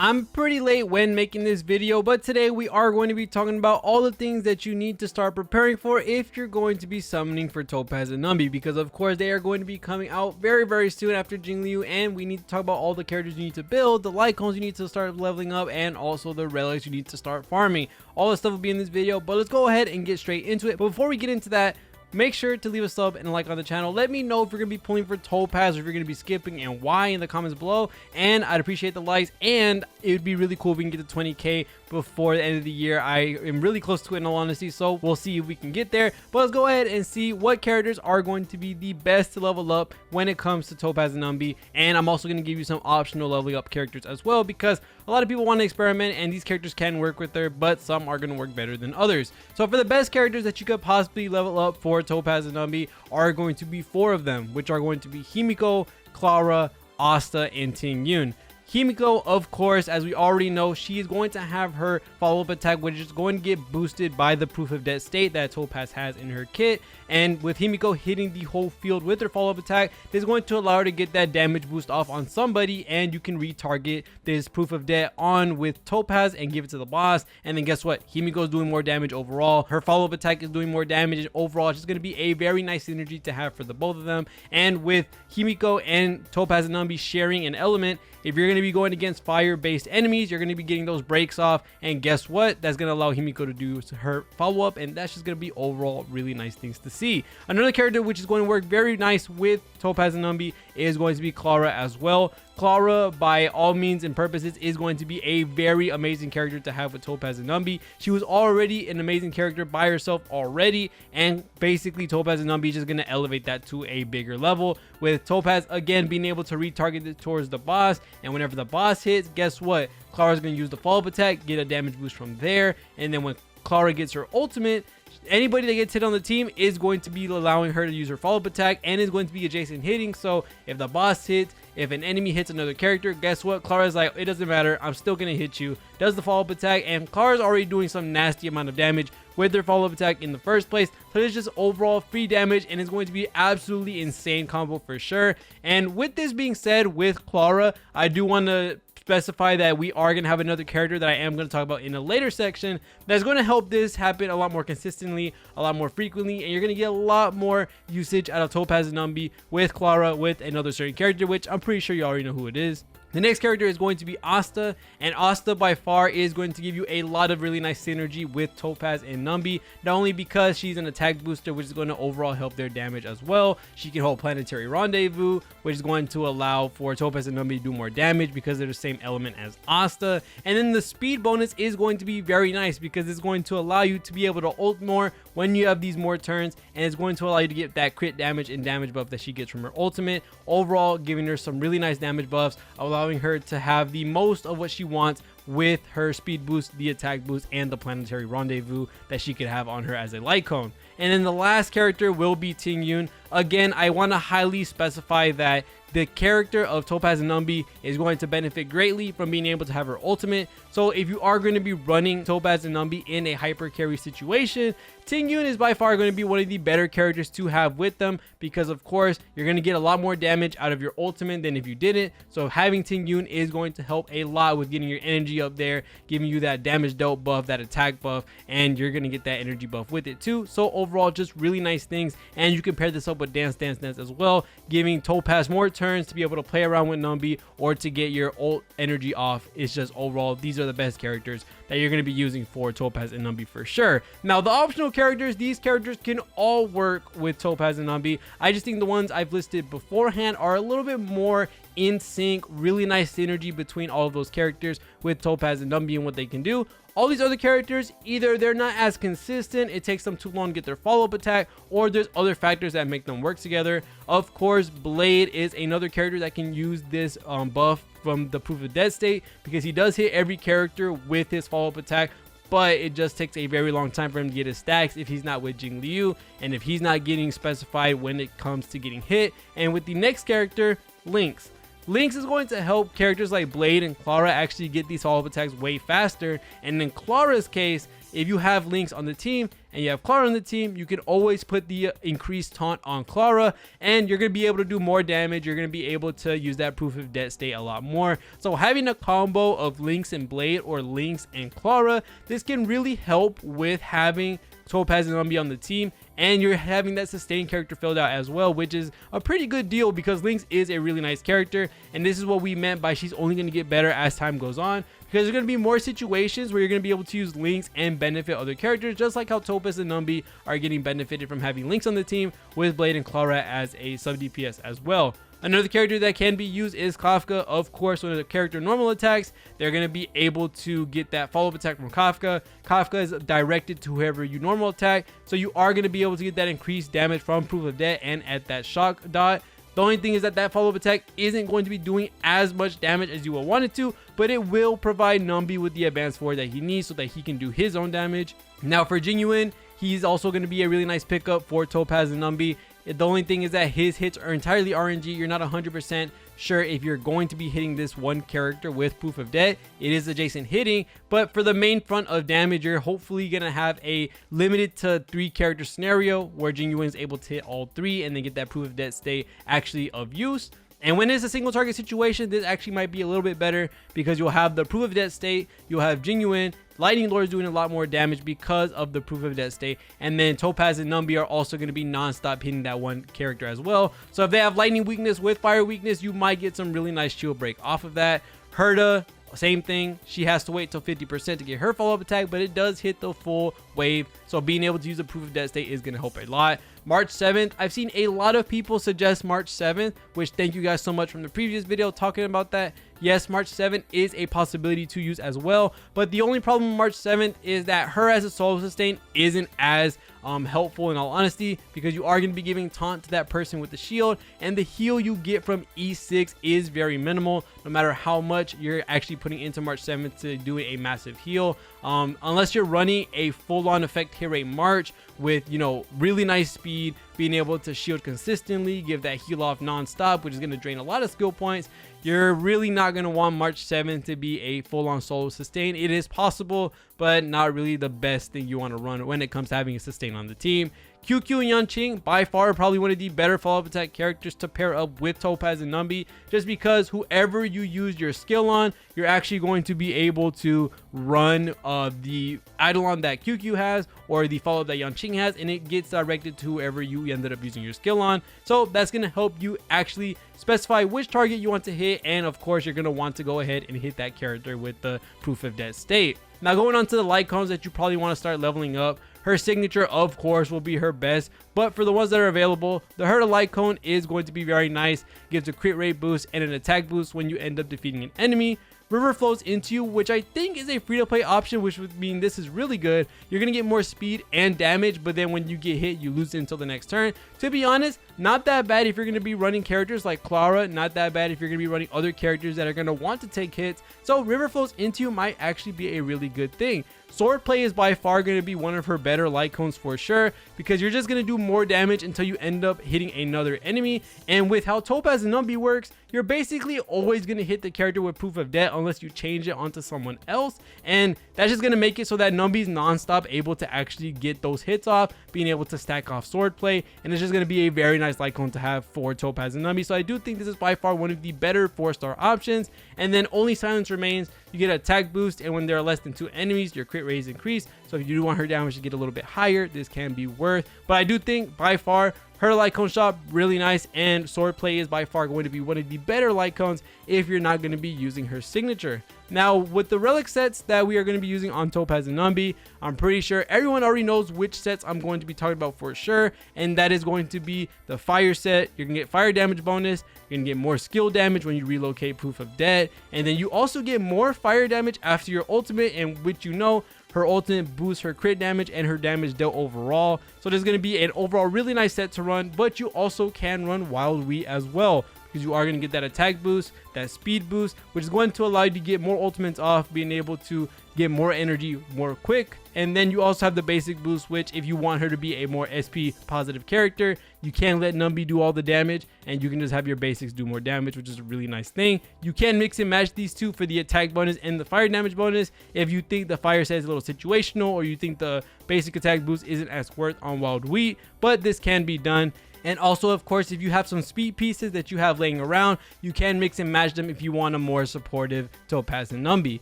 I'm pretty late when making this video, but today we are going to be talking about all the things that you need to start preparing for if you're going to be summoning for Topaz and Numby, because of course they are going to be coming out very soon after Jing Yuan, and we need to talk about all the characters you need to build, the Lightcones you need to start leveling up, and also the relics you need to start farming. All this stuff will be in this video, but let's go ahead and get straight into it. But before we get into that, make sure to leave a sub and a like on the channel. Let me know if you're going to be pulling for Topaz or if you're going to be skipping and why in the comments below. And I'd appreciate the likes, and it would be really cool if we can get to 20k before the end of the year. I am really close to it in all honesty, so we'll see if we can get there. But let's go ahead and see what characters are going to be the best to level up when it comes to Topaz and Numby. And I'm also going to give you some optional leveling up characters as well, because a lot of people want to experiment and these characters can work with her, but some are going to work better than others. So for the best characters that you could possibly level up for Topaz and Numby are going to be 4 of them, which are going to be Himeko, Clara, Asta, and Tingyun. Himeko, of course, as we already know, she is going to have her follow-up attack, which is going to get boosted by the proof of death state that Topaz has in her kit. And with Himeko hitting the whole field with her follow-up attack, this is going to allow her to get that damage boost off on somebody, and you can retarget this proof of death on with Topaz and give it to the boss. And then guess what? Himeko is doing more damage overall. Her follow-up attack is doing more damage, and overall it's just going to be a very nice synergy to have for the both of them. And with Himeko and Topaz and Numby sharing an element, if you're going to be going against fire-based enemies, you're going to be getting those breaks off, and guess what? That's going to allow Himeko to do her follow-up, and that's just going to be overall really nice things to see. Another character which is going to work very nice with Topaz and Numby is going to be Clara as well. Clara, by all means and purposes, is going to be a very amazing character to have with Topaz and Numby. She was already an amazing character by herself already, and basically Topaz and Numby is just going to elevate that to a bigger level, with Topaz again being able to retarget it towards the boss, and whenever the boss hits, guess what? Clara's going to use the follow-up attack, get a damage boost from there, and then when Clara gets her ultimate, anybody that gets hit on the team is going to be allowing her to use her follow-up attack and is going to be adjacent hitting. So if the boss hits, if an enemy hits another character, guess what? Clara's like, it doesn't matter, I'm still gonna hit you. Does the follow-up attack, and Clara's already doing some nasty amount of damage with their follow-up attack in the first place. So it's just overall free damage, and it's going to be absolutely insane combo for sure. And with this being said, with Clara, I do want to specify that we are going to have another character that I am going to talk about in a later section that's going to help this happen a lot more consistently, a lot more frequently, and you're going to get a lot more usage out of Topaz and Numby with Clara with another certain character, which I'm pretty sure you already know who it is. The next character is going to be Asta, and Asta by far is going to give you a lot of really nice synergy with Topaz and Numby, not only because she's an attack booster, which is going to overall help their damage as well. She can hold Planetary Rendezvous, which is going to allow for Topaz and Numby to do more damage because they're the same element as Asta. And then the speed bonus is going to be very nice because it's going to allow you to be able to ult more when you have these more turns, and it's going to allow you to get that crit damage and damage buff that she gets from her ultimate, overall giving her some really nice damage buffs, allowing her to have the most of what she wants with her speed boost, the attack boost, and the Planetary Rendezvous that she could have on her as a light cone. And then the last character will be Tingyun. Again, I want to highly specify that the character of Topaz and Numby is going to benefit greatly from being able to have her ultimate. So if you are going to be running Topaz and Numby in a hyper carry situation, Tingyun is by far going to be one of the better characters to have with them, because of course you're going to get a lot more damage out of your ultimate than if you didn't. So having Tingyun is going to help a lot with getting your energy up there, giving you that damage dealt buff, that attack buff, and you're going to get that energy buff with it too. So overall, just really nice things. And you can pair this up with Dance as well, giving Topaz more turns to be able to play around with Numby or to get your ult energy off. It's just overall, these are the best characters that you're going to be using for Topaz and Numby for sure. Now the optional characters, these characters can all work with Topaz and Numby. I just think the ones I've listed beforehand are a little bit more in sync, really nice synergy between all of those characters with Topaz and Numby and what they can do. All these other characters, either they're not as consistent, it takes them too long to get their follow-up attack, or there's other factors that make them work together. Of course, Blade is another character that can use this buff from the proof of death state, because he does hit every character with his follow-up attack, but it just takes a very long time for him to get his stacks if he's not with Jing Yuan, and if he's not getting specified when it comes to getting hit. And with the next character, Lynx. Lynx is going to help characters like Blade and Clara actually get these follow-up attacks way faster. And in Clara's case, if you have Lynx on the team and you have Clara on the team, you can always put the increased taunt on Clara and you're going to be able to do more damage. You're going to be able to use that proof of death state a lot more. So having a combo of Lynx and Blade or Lynx and Clara, this can really help with having Topaz and Numby on the team, and you're having that sustained character filled out as well, which is a pretty good deal because Lynx is a really nice character, and this is what we meant by she's only going to get better as time goes on, because there's going to be more situations where you're going to be able to use Lynx and benefit other characters, just like how Topaz and Numby are getting benefited from having Lynx on the team with Blade and Clara as a sub DPS as well. Another character that can be used is Kafka. Of course, when the character normal attacks, they're going to be able to get that follow-up attack from Kafka. Kafka is directed to whoever you normal attack, so you are going to be able to get that increased damage from Proof of Death and at that shock dot. The only thing is that follow-up attack isn't going to be doing as much damage as you will want it to, but it will provide Numby with the advanced forward that he needs so that he can do his own damage. Now for Jing Yuan, he's also going to be a really nice pickup for Topaz and Numby. The only thing is that his hits are entirely RNG. You're not 100% sure if you're going to be hitting this one character with Proof of Death. It is adjacent hitting, but for the main front of damage, you're hopefully going to have a limited to 3 character scenario where Jing Yuan is able to hit all 3 and then get that Proof of Death stay actually of use. And when it's a single target situation, this actually might be a little bit better because you'll have the Proof of Death state, you'll have Jing Yuan, Lightning Lord is doing a lot more damage because of the Proof of Death state, and then Topaz and Numby are also going to be non-stop hitting that one character as well. So if they have lightning weakness with fire weakness, you might get some really nice shield break off of that. Herta, same thing. She has to wait till 50% to get her follow-up attack, but it does hit the full wave, so being able to use the Proof of Death state is going to help a lot. March 7th, I've seen a lot of people suggest March 7th, which thank you guys so much from the previous video talking about that. Yes, March 7th is a possibility to use as well, but the only problem with March 7th is that her as a solo sustain isn't as helpful in all honesty, because you are going to be giving taunt to that person with the shield, and the heal you get from E6 is very minimal no matter how much you're actually putting into March 7th to do a massive heal, unless you're running a full-on effect hit rate March with, you know, really nice speed, being able to shield consistently, give that heal off non-stop, which is going to drain a lot of skill points. You're really not going to want March 7th to be a full-on solo sustain. It is possible, but not really the best thing you want to run when it comes to having a sustain on the team. QQ and Yanqing, by far probably one of the better follow-up attack characters to pair up with Topaz and Numby, just because whoever you use your skill on, you're actually going to be able to run the Eidolon that QQ has or the follow-up that Yanqing has, and it gets directed to whoever you ended up using your skill on. So that's going to help you actually specify which target you want to hit, and of course you're going to want to go ahead and hit that character with the Proof of Death state. Now going on to the Lightcones that you probably want to start leveling up, her signature of course will be her best, but for the ones that are available, the Herta Lightcone is going to be very nice. Gives a crit rate boost and an attack boost when you end up defeating an enemy. River flows into you, which I think is a free-to-play option, which would mean this is really good. You're going to get more speed and damage, but then when you get hit, you lose it until the next turn. To be honest, not that bad if you're going to be running characters like Clara, not that bad if you're going to be running other characters that are going to want to take hits. So River flows into you might actually be a really good thing. Swordplay is by far going to be one of her better light cones for sure, because you're just going to do more damage until you end up hitting another enemy. And with how Topaz and Numby works, you're basically always going to hit the character with Proof of Death unless you change it onto someone else, and that's just going to make it so that Numby's non-stop able to actually get those hits off, being able to stack off Swordplay, and it's just going to be a very nice light cone to have for Topaz and Numby. So I do think this is by far one of the better 4-star options. And then only Silence remains. You get an attack boost, and when there are less than 2 enemies, your crit rate is increased. So if you do want her damage to get a little bit higher, this can be worth. But I do think by far her light cone shop really nice, and Swordplay is by far going to be one of the better light cones if you're not going to be using her signature. Now with the relic sets that we are going to be using on Topaz and Numby, I'm pretty sure everyone already knows which sets I'm going to be talking about for sure, and that is going to be the fire set. You're going to get fire damage bonus, you're going to get more skill damage when you relocate Proof of Death, and then you also get more fire damage after your ultimate, and which you know her ultimate boosts her crit damage and her damage dealt overall. So there's going to be an overall really nice set to run, but you also can run Wild Wheat as well, because you are going to get that attack boost, that speed boost, which is going to allow you to get more ultimates off, being able to get more energy more quick. And then you also have the basic boost, which if you want her to be a more SP positive character, you can let Numby do all the damage and you can just have your basics do more damage, which is a really nice thing. You can mix and match these two for the attack bonus and the fire damage bonus if you think the fire set is a little situational, or you think the basic attack boost isn't as worth on wild wheat, but this can be done. And also, of course, if you have some speed pieces that you have laying around, you can mix and match them if you want a more supportive Topaz and Numby.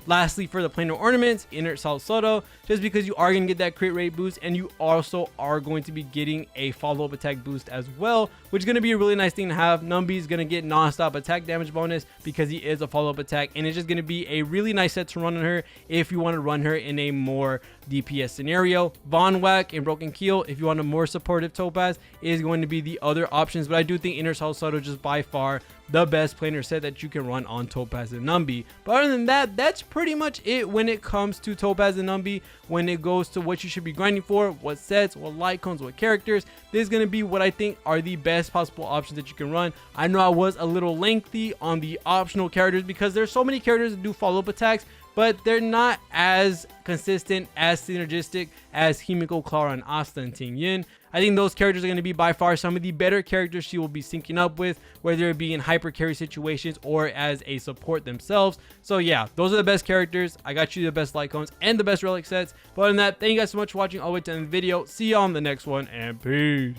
Lastly, for the planar ornaments, Inert Sal Soto, just because you are going to get that crit rate boost, and you also are going to be getting a follow-up attack boost as well, which is going to be a really nice thing to have. Numby is going to get non-stop attack damage bonus because he is a follow-up attack, and it's just going to be a really nice set to run on her if you want to run her in a more DPS scenario. Von Whack and Broken Keel, if you want a more supportive Topaz, is going to be the other options, but I do think Inner Sal Soto just by far the best planar set that you can run on Topaz and Numby. But other than that, that's pretty much it when it comes to Topaz and Numby. When it goes to what you should be grinding for, what sets, what light cones, what characters, this is going to be what I think are the best possible options that you can run. I know I was a little lengthy on the optional characters because there's so many characters that do follow-up attacks, but they're not as consistent, as synergistic as Himeko, Clara, and Asta and Tingyun. I think those characters are going to be by far some of the better characters she will be syncing up with, whether it be in hyper carry situations or as a support themselves. So yeah, those are the best characters. I got you the best light cones and the best relic sets. But other than that, thank you guys so much for watching all the way to the end of the video. See you on the next one, and peace.